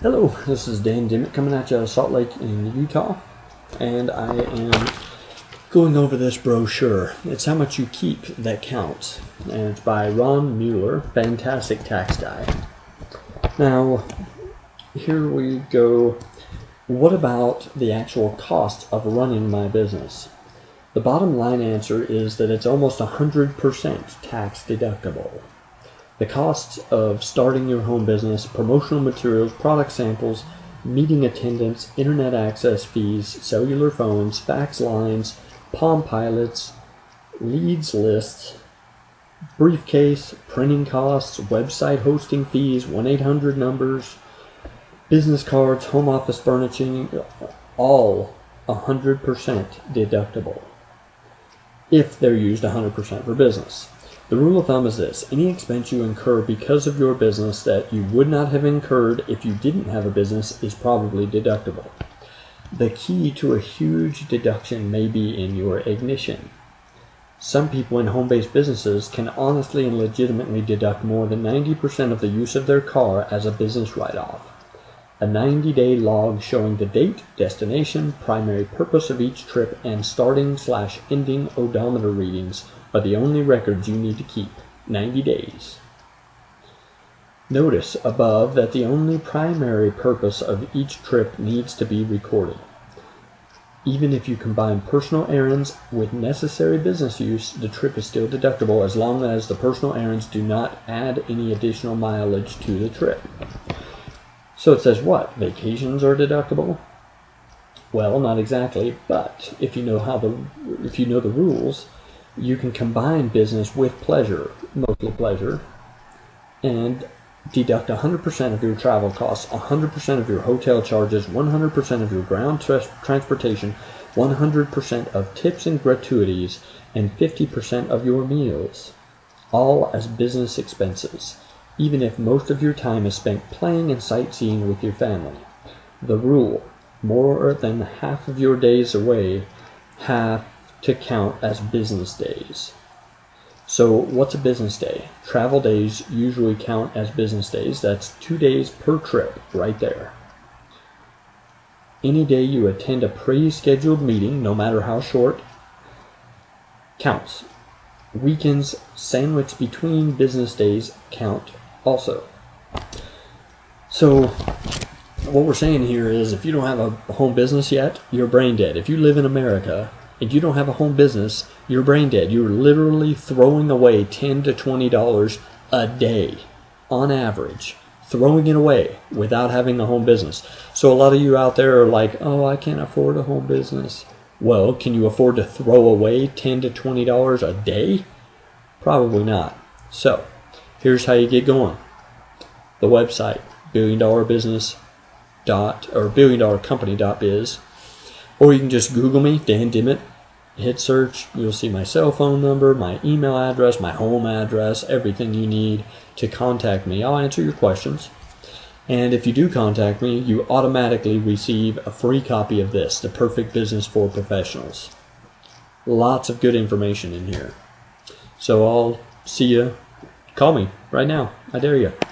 Hello, this is Dimit coming at you out of Salt Lake in Utah, and I am going over this brochure. It's How Much You Keep That Counts, and it's by Ron Mueller, fantastic tax guy. Now, here we go. What about the actual cost of running my business? The bottom line answer is that it's almost 100% tax deductible. The costs of starting your home business, promotional materials, product samples, meeting attendance, internet access fees, cellular phones, fax lines, Palm Pilots, leads lists, briefcase, printing costs, website hosting fees, 1-800 numbers, business cards, home office furnishing, all 100% deductible if they're used 100% for business. The rule of thumb is this: any expense you incur because of your business that you would not have incurred if you didn't have a business is probably deductible. The key to a huge deduction may be in your ignition. Some people in home-based businesses can honestly and legitimately deduct more than 90% of the use of their car as a business write-off. A 90-day log showing the date, destination, primary purpose of each trip, and starting/ending odometer readings are the only records you need to keep. 90 days. Notice above that the only primary purpose of each trip needs to be recorded. Even if you combine personal errands with necessary business use, the trip is still deductible as long as the personal errands do not add any additional mileage to the trip. So it says what? Vacations are deductible? Well, not exactly, but if you know the rules, you can combine business with pleasure, mostly pleasure, and deduct 100% of your travel costs, 100% of your hotel charges, 100% of your ground transportation, 100% of tips and gratuities, and 50% of your meals, all as business expenses, even if most of your time is spent playing and sightseeing with your family. The rule: more than half of your days away have to count as business days. So what's a business day? Travel days usually count as business days. That's 2 days per trip right there. Any day you attend a pre-scheduled meeting, no matter how short, counts. Weekends sandwiched between business days count also. So what we're saying here is, if you don't have a home business yet, you're brain dead. If you live in America and you don't have a home business, you're brain dead. You're literally throwing away $10 to $20 a day on average, throwing it away without having a home business. So a lot of you out there are like, oh, I can't afford a home business. Well, can you afford to throw away $10 to $20 a day? Probably not. So here's how you get going. The website, billiondollarcompany.biz, or you can just Google me, Dan Dimit, hit search. You'll see my cell phone number, my email address, my home address, everything you need to contact me. I'll answer your questions. And if you do contact me, you automatically receive a free copy of this, The Perfect Business for Professionals. Lots of good information in here. So I'll see you. Call me right now. I dare you.